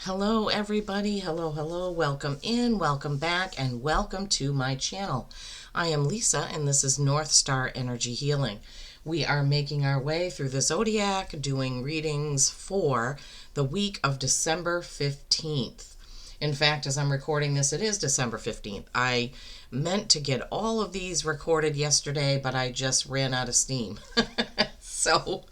Hello everybody, hello, welcome in, welcome back, and welcome to my channel. I am Lisa and this is North Star Energy Healing. We are making our way through the zodiac, doing readings for the week of December 15th. In fact, as I'm recording this, it is December 15th. I meant to get all of these recorded yesterday, but I just ran out of steam. So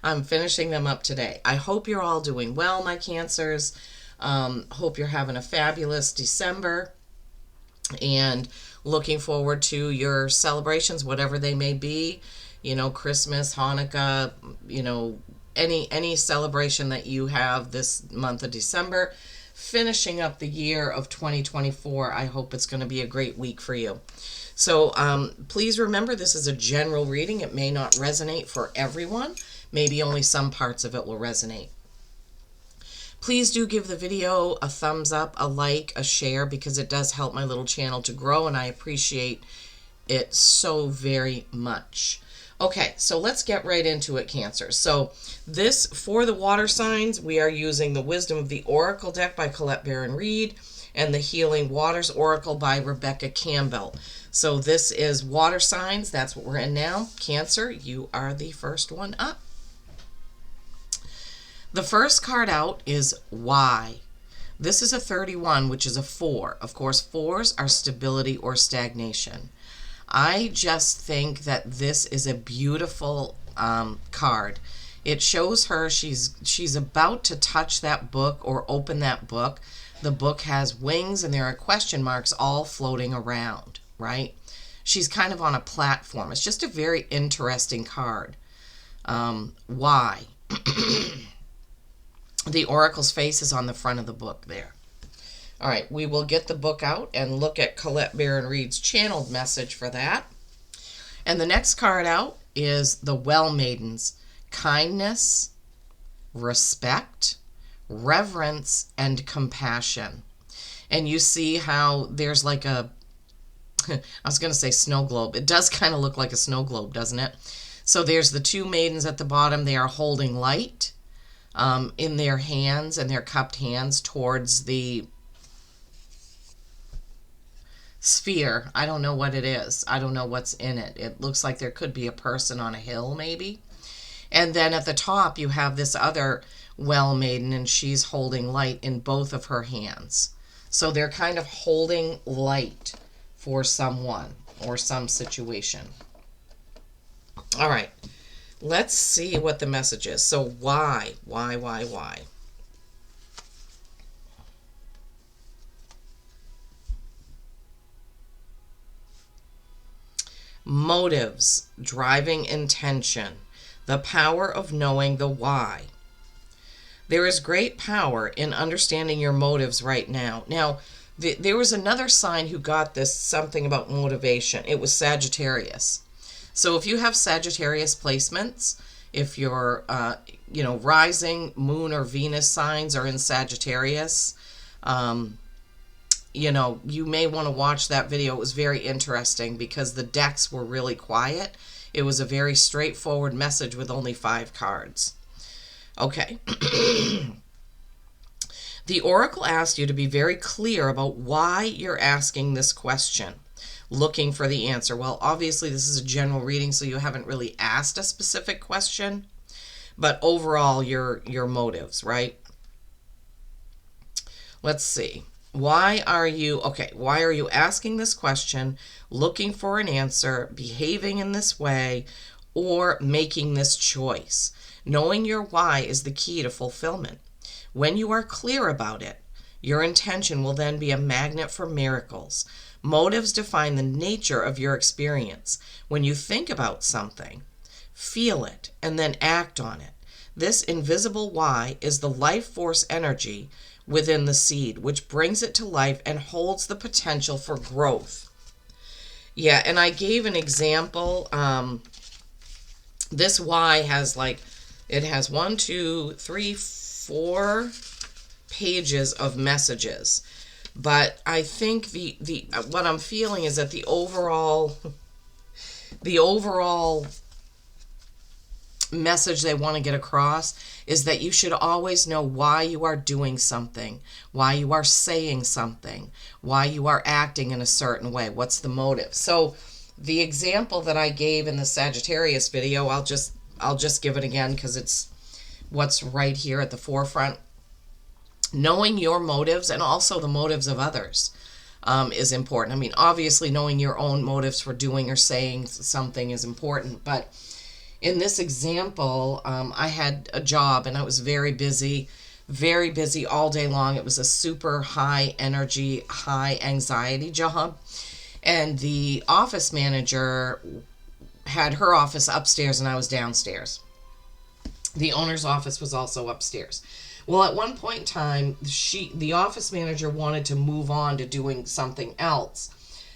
I'm finishing them up today. I hope you're all doing well, my Cancers. Hope you're having a fabulous December and looking forward to your celebrations, whatever they may be. You know, Christmas, Hanukkah, you know, any celebration that you have this month of December. Finishing up the year of 2024, I hope it's going to be a great week for you. So please remember, this is a general reading. It may not resonate for everyone. Maybe only some parts of it will resonate. Please do give the video a thumbs up, a like, a share, because it does help my little channel to grow, and I appreciate it so very much. Okay, so let's get right into it, Cancer. So this, for the water signs, we are using the Wisdom of the Oracle deck by Colette Baron-Reid and the Healing Waters Oracle by Rebecca Campbell. So this is water signs. That's what we're in now. Cancer, you are the first one up. The first card out is Why. This is a 31, which is a 4. Of course, 4s are stability or stagnation. I just think that this is a beautiful card. It shows her she's about to touch that book or open that book. The book has wings and there are question marks all floating around, right? She's kind of on a platform. It's just a very interesting card. Why? The Oracle's face is on the front of the book there. All right, we will get the book out and look at Colette Baron-Reid's channeled message for that. And the next card out is the Well Maidens. Kindness, respect, reverence, and compassion. And you see how there's like a, I was going to say snow globe. It does kind of look like a snow globe, doesn't it? So there's the two maidens at the bottom. They are holding light in their hands, and their cupped hands towards the sphere. I don't know what it is. I don't know what's in it. It looks like there could be a person on a hill, maybe. And then at the top, you have this other well maiden, and she's holding light in both of her hands. So they're kind of holding light for someone or some situation. All right. Let's see what the message is. So why? Motives, driving intention, the power of knowing the why. There is great power in understanding your motives right now. Now, there was another sign who got this, something about motivation. It was Sagittarius. So if you have Sagittarius placements, if your rising moon or Venus signs are in Sagittarius, you may want to watch that video. It was very interesting because the decks were really quiet. It was a very straightforward message with only 5 cards. Okay. The Oracle asked you to be very clear about why you're asking this question, looking for the answer. Well, obviously this is a general reading, so you haven't really asked a specific question, but overall your motives, right? Let's see. Why are you asking this question, looking for an answer, behaving in this way, or making this choice? Knowing your why is the key to fulfillment. When you are clear about it, your intention will then be a magnet for miracles. Motives define the nature of your experience. When you think about something, feel it, and then act on it. This invisible why is the life force energy within the seed, which brings it to life and holds the potential for growth. Yeah, and I gave an example. This why has it has 1, 2, 3, 4 pages of messages. But I think what I'm feeling is that the overall message they want to get across is that you should always know why you are doing something, why you are saying something, why you are acting in a certain way. What's the motive? So the example that I gave in the Sagittarius video, I'll just give it again because it's what's right here at the forefront. Knowing your motives and also the motives of others is important. I mean, obviously knowing your own motives for doing or saying something is important, but in this example, I had a job and I was very busy all day long. It was a super high energy, high anxiety job. And the office manager had her office upstairs and I was downstairs. The owner's office was also upstairs. Well, at one point in time, the office manager wanted to move on to doing something else.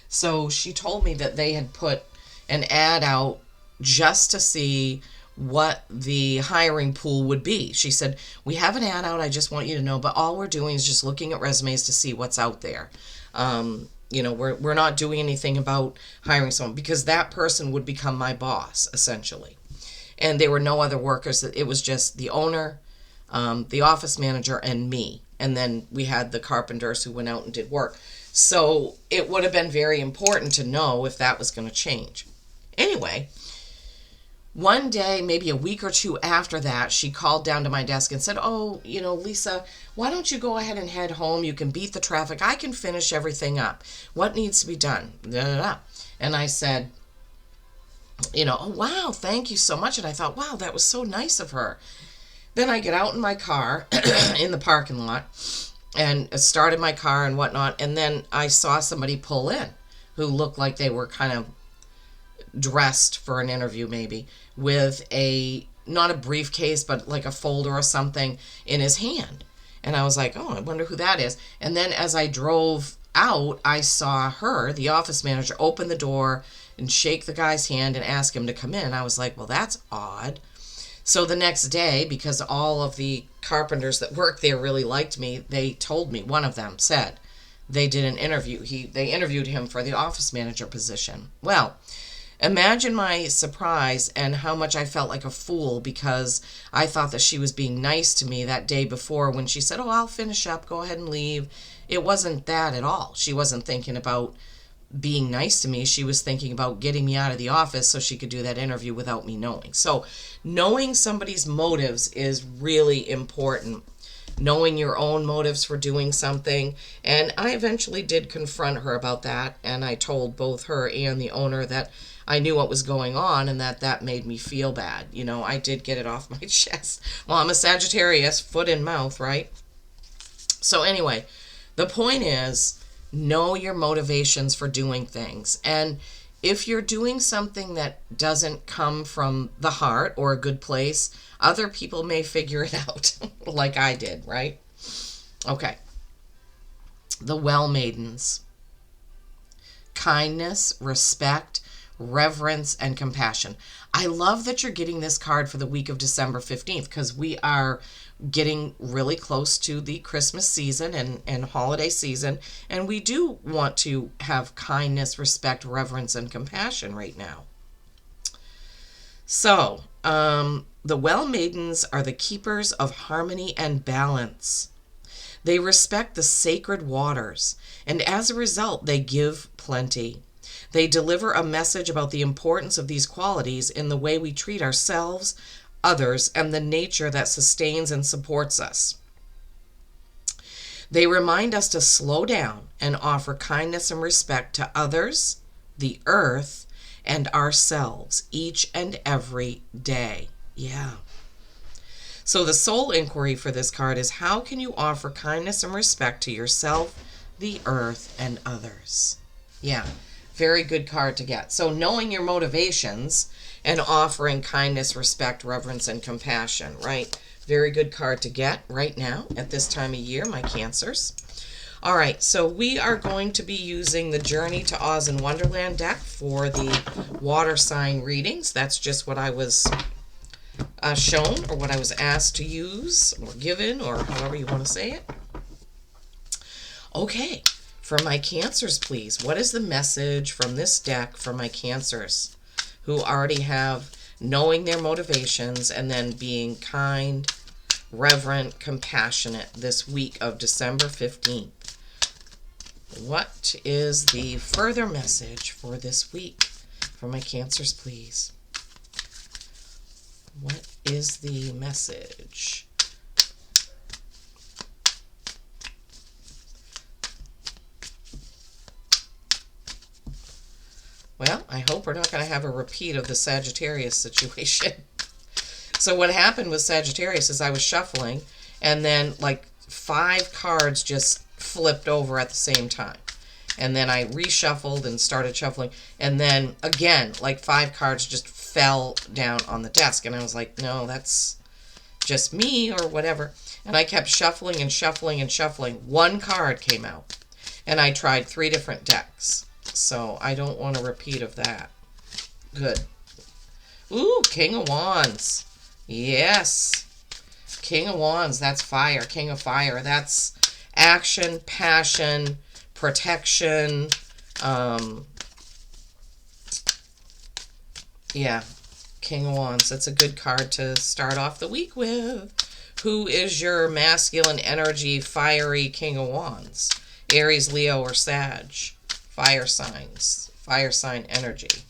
So she told me that they had put an ad out just to see what the hiring pool would be. She said, we have an ad out, I just want you to know, but all we're doing is just looking at resumes to see what's out there. We're not doing anything about hiring someone because that person would become my boss, essentially. And there were no other workers. It was just the owner, the office manager, and me. And then we had the carpenters who went out and did work. So it would have been very important to know if that was going to change. Anyway, one day, maybe a week or two after that, she called down to my desk and said, oh, Lisa, why don't you go ahead and head home? You can beat the traffic. I can finish everything up. What needs to be done? Da, da, da. And I said, oh, wow, thank you so much. And I thought, wow, that was so nice of her. Then I get out in my car in the parking lot and started my car and whatnot. And then I saw somebody pull in who looked like they were kind of dressed for an interview, maybe, with not a briefcase, but like a folder or something in his hand. And I was like, oh, I wonder who that is. And then as I drove out, I saw her, the office manager, open the door and shake the guy's hand and ask him to come in. And I was like, well, that's odd. So the next day, because all of the carpenters that worked there really liked me, they told me, one of them said they did an interview. They interviewed him for the office manager position. Well, imagine my surprise and how much I felt like a fool because I thought that she was being nice to me that day before when she said, oh, I'll finish up, go ahead and leave. It wasn't that at all. She wasn't thinking about being nice to me. She was thinking about getting me out of the office so she could do that interview without me knowing. So knowing somebody's motives is really important. Knowing your own motives for doing something. And I eventually did confront her about that. And I told both her and the owner that I knew what was going on and that made me feel bad. I did get it off my chest. Well, I'm a Sagittarius, foot in mouth, right? So anyway, the point is, know your motivations for doing things. And if you're doing something that doesn't come from the heart or a good place, other people may figure it out like I did, right? Okay. The Well Maidens. Kindness, respect, reverence, and compassion. I love that you're getting this card for the week of December 15th because we are getting really close to the Christmas season and holiday season, and we do want to have kindness, respect, reverence, and compassion right now. So, the Well Maidens are the keepers of harmony and balance. They respect the sacred waters, and as a result, they give plenty. They deliver a message about the importance of these qualities in the way we treat ourselves, others, and the nature that sustains and supports us. They remind us to slow down and offer kindness and respect to others, the earth, and ourselves each and every day. Yeah. So the soul inquiry for this card is, how can you offer kindness and respect to yourself, the earth, and others? Yeah. Very good card to get. So knowing your motivations and offering kindness, respect, reverence, and compassion, right? Very good card to get right now at this time of year, my Cancers. All right, so we are going to be using the Journey to Oz and Wonderland deck for the water sign readings. That's just what I was shown or what I was asked to use or given or however you want to say it. Okay. For my Cancers, please, what is the message from this deck for my Cancers who already have knowing their motivations, and then being kind, reverent, compassionate this week of December 15th. What is the further message for this week for my Cancers, please? What is the message? Well, I hope we're not going to have a repeat of the Sagittarius situation. So what happened with Sagittarius is I was shuffling, and then like 5 cards just flipped over at the same time. And then I reshuffled and started shuffling. And then again, like 5 cards just fell down on the desk. And I was like, no, that's just me or whatever. And I kept shuffling and shuffling and shuffling. 1 card came out. And I tried 3 different decks. So I don't want a repeat of that. Good. Ooh, King of Wands. Yes. King of Wands, that's fire. King of Fire, that's action, passion, protection. Yeah, King of Wands. That's a good card to start off the week with. Who is your masculine energy, fiery King of Wands? Aries, Leo, or Sag? Fire signs. Fire sign energy.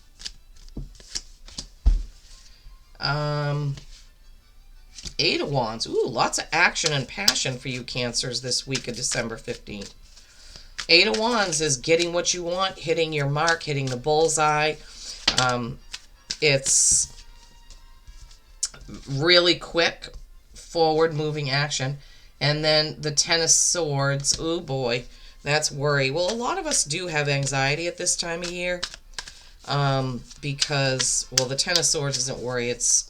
Eight of Wands. Ooh, lots of action and passion for you Cancers this week of December 15th. Eight of Wands is getting what you want, hitting your mark, hitting the bullseye. It's really quick, forward-moving action. And then the Ten of Swords. Ooh, boy, that's worry. Well, a lot of us do have anxiety at this time of year. Because, well, the Ten of Swords isn't worry. It's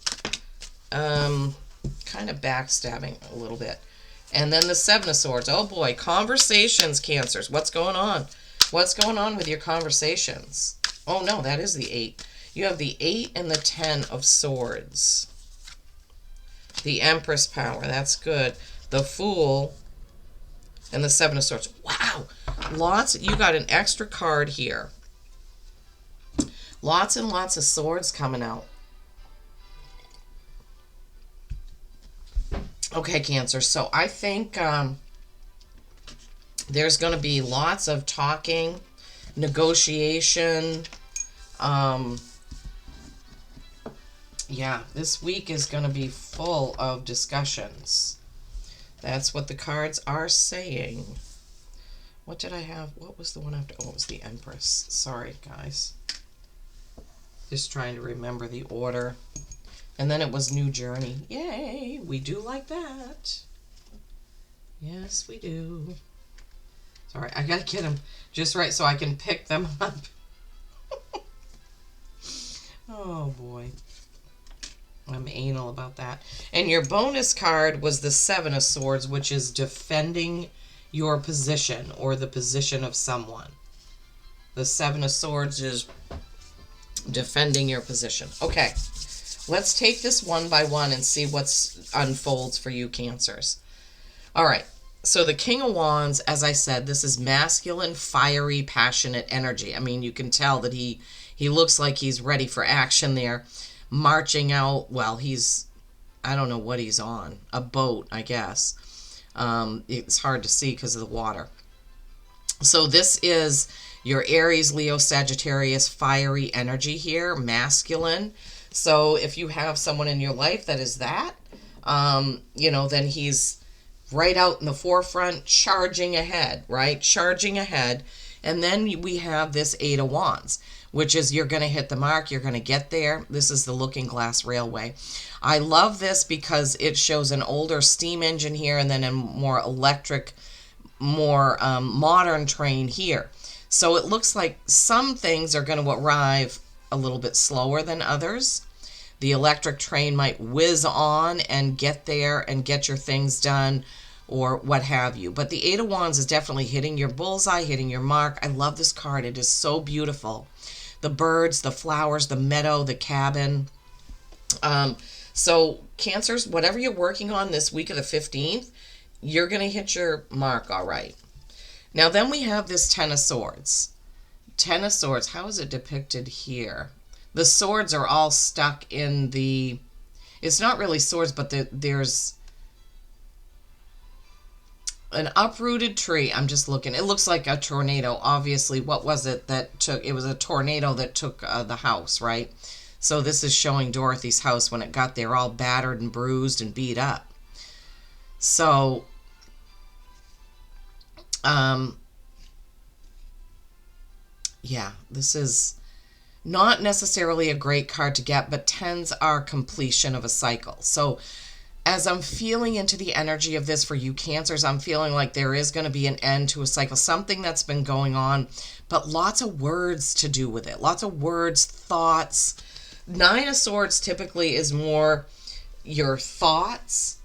kind of backstabbing a little bit. And then the Seven of Swords. Oh, boy, conversations, Cancers. What's going on? What's going on with your conversations? Oh, no, that is the 8. You have the 8 and the 10 of Swords. The Empress power. That's good. The Fool and the Seven of Swords. Wow. Lots. You got an extra card here. Lots and lots of swords coming out. Okay, Cancer. So I think there's going to be lots of talking, negotiation. Yeah, this week is going to be full of discussions. That's what the cards are saying. What did I have? What was the one after? Oh, it was the Empress. Sorry, guys. Just trying to remember the order. And then it was New Journey. Yay! We do like that. Yes, we do. Sorry, I gotta get them just right so I can pick them up. Oh, boy. I'm anal about that. And your bonus card was the Seven of Swords, which is defending your position or the position of someone. The Seven of Swords is defending your position. Okay, let's take this one by one and see what unfolds for you Cancers. All right, so the King of Wands, as I said, this is masculine, fiery, passionate energy. I mean, you can tell that he looks like he's ready for action there. Marching out, well, I don't know what he's on. A boat, I guess. It's hard to see because of the water. So this is your Aries, Leo, Sagittarius, fiery energy here, masculine. So if you have someone in your life that is that, then he's right out in the forefront, charging ahead, right? Charging ahead. And then we have this Eight of Wands, which is you're going to hit the mark, you're going to get there. This is the Looking Glass Railway. I love this because it shows an older steam engine here and then a more electric, more modern train here. So it looks like some things are going to arrive a little bit slower than others. The electric train might whiz on and get there and get your things done or what have you. But the Eight of Wands is definitely hitting your bullseye, hitting your mark. I love this card. It is so beautiful. The birds, the flowers, the meadow, the cabin. So Cancers, whatever you're working on this week of the 15th, you're going to hit your mark all right. Now then we have this Ten of Swords. Ten of Swords, how is it depicted here? The swords are all stuck in the, it's not really swords, but there's an uprooted tree. I'm just looking. It looks like a tornado. Obviously, what was it that took? It was a tornado that took the house, right? So this is showing Dorothy's house when it got there, all battered and bruised and beat up. So, yeah, this is not necessarily a great card to get, but tens are completion of a cycle. So as I'm feeling into the energy of this for you Cancers, I'm feeling like there is going to be an end to a cycle, something that's been going on, but lots of words to do with it. Lots of words, thoughts. Nine of Swords typically is more your thoughts,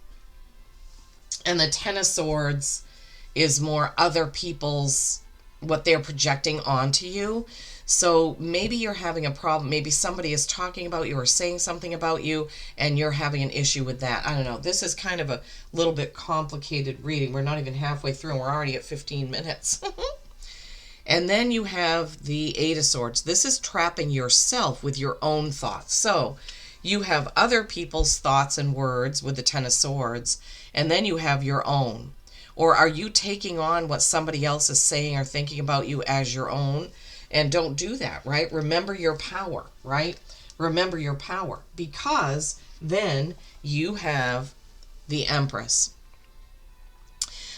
and the Ten of Swords is more other people's, what they're projecting onto you. So maybe you're having a problem. Maybe somebody is talking about you or saying something about you, and you're having an issue with that. I don't know. This is kind of a little bit complicated reading. We're not even halfway through, and we're already at 15 minutes. And then you have the Eight of Swords. This is trapping yourself with your own thoughts. So you have other people's thoughts and words with the Ten of Swords, and then you have your own. Or are you taking on what somebody else is saying or thinking about you as your own? And don't do that, right? Remember your power, right? Remember your power, because then you have the Empress.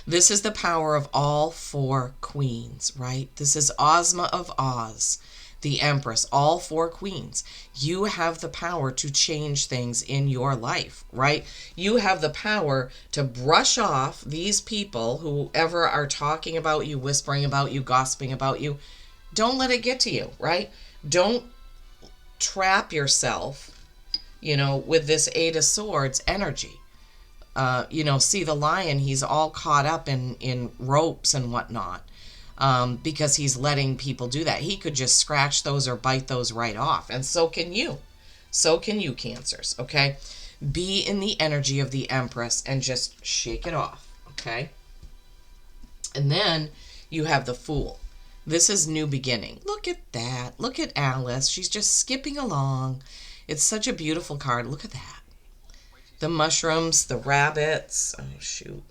This is the power of all four queens, right? This is Ozma of Oz, the Empress, all four queens. You have the power to change things in your life, right? You have the power to brush off these people, whoever are talking about you, whispering about you, gossiping about you. Don't let it get to you, right? Don't trap yourself, with this Eight of Swords energy. See the lion, he's all caught up in ropes and whatnot, because he's letting people do that. He could just scratch those or bite those right off. And so can you. So can you, Cancers, okay? Be in the energy of the Empress and just shake it off, okay? And then you have the Fool. This is new beginning. Look at that. Look at Alice. She's just skipping along. It's such a beautiful card. Look at that. The mushrooms, the rabbits. Oh, shoot.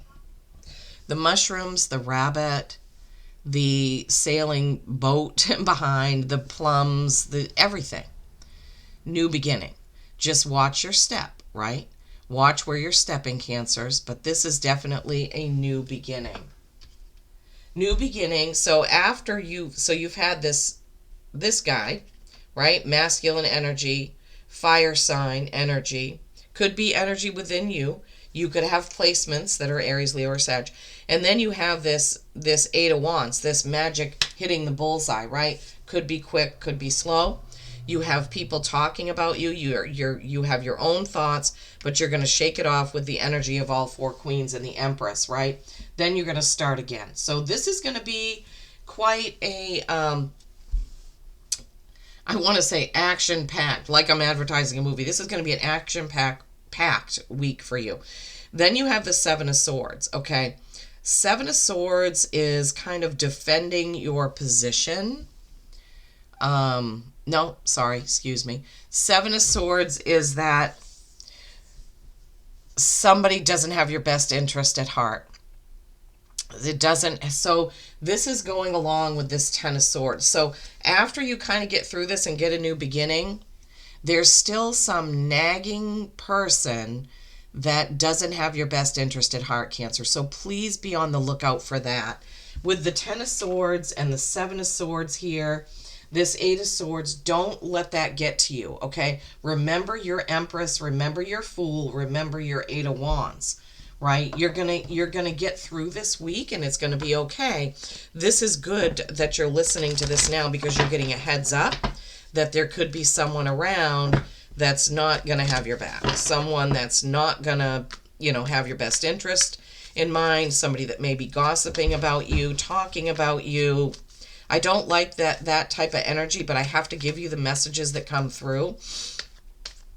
The mushrooms, the rabbit, the sailing boat behind, the plums, everything. New beginning. Just watch your step, right? Watch where you're stepping, Cancers. But this is definitely a new beginning. New beginning. So you've had this guy, right? Masculine energy, fire sign energy. Could be energy within you. You could have placements that are Aries, Leo, or Sag. And then you have this Eight of Wands, this magic hitting the bullseye, right? Could be quick, could be slow. You have people talking about you. You have your own thoughts, but you're going to shake it off with the energy of all four queens and the Empress, right? Then you're going to start again. So this is going to be quite a, I want to say action-packed, like I'm advertising a movie. This is going to be an action-packed week for you. Then you have the Seven of Swords, okay? Seven of Swords is kind of defending your position. No, sorry, excuse me. Seven of Swords is that somebody doesn't have your best interest at heart. It doesn't. So this is going along with this Ten of Swords. So after you kind of get through this and get a new beginning, there's still some nagging person that doesn't have your best interest at heart, Cancer. So please be on the lookout for that. With the Ten of Swords and the Seven of Swords here, this Eight of Swords, don't let that get to you, okay? Remember your Empress, remember your Fool, remember your Eight of Wands, right? You're gonna get through this week, and it's gonna be okay. This is good that you're listening to this now, because you're getting a heads up that there could be someone around that's not gonna have your back. Someone that's not gonna, have your best interest in mind. Somebody that may be gossiping about you, talking about you. I don't like that type of energy, but I have to give you the messages that come through.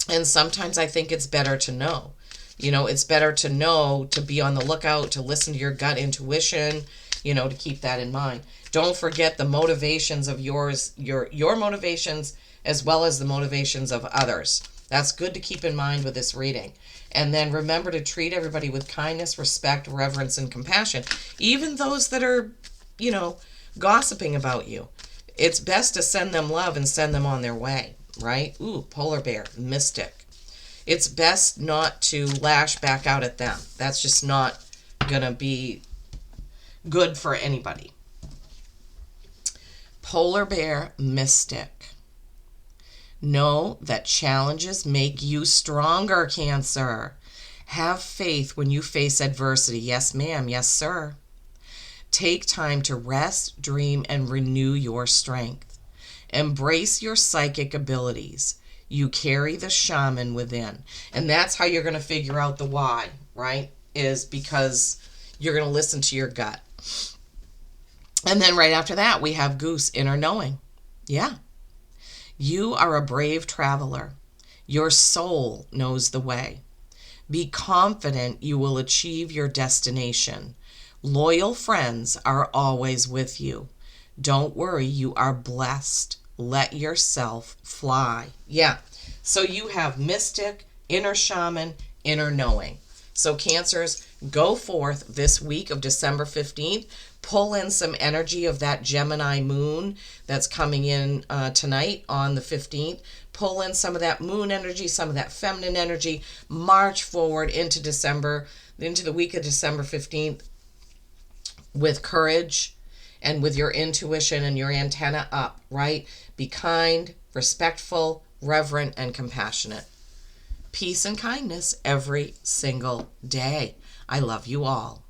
And sometimes I think it's better to know. It's better to know, to be on the lookout, to listen to your gut intuition, to keep that in mind. Don't forget the motivations of yours, your motivations as well as the motivations of others. That's good to keep in mind with this reading. And then remember to treat everybody with kindness, respect, reverence, and compassion, even those that are, gossiping about you. It's best to send them love and send them on their way, right? Ooh, polar bear, mystic. It's best not to lash back out at them. That's just not going to be good for anybody. Polar bear, mystic. Know that challenges make you stronger, Cancer. Have faith when you face adversity. Yes, ma'am. Yes, sir. Take time to rest, dream, and renew your strength. Embrace your psychic abilities. You carry the shaman within. And that's how you're going to figure out the why, right? Is because you're going to listen to your gut. And then right after that, we have Goose, inner knowing. Yeah. You are a brave traveler. Your soul knows the way. Be confident you will achieve your destination. Loyal friends are always with you. Don't worry, you are blessed. Let yourself fly. Yeah. So you have mystic, inner shaman, inner knowing. So Cancers, go forth this week of December 15th. Pull in some energy of that Gemini moon that's coming in tonight on the 15th. Pull in some of that moon energy, some of that feminine energy. March forward into December, into the week of December 15th with courage and with your intuition and your antenna up, right? Be kind, respectful, reverent, and compassionate. Peace and kindness every single day. I love you all.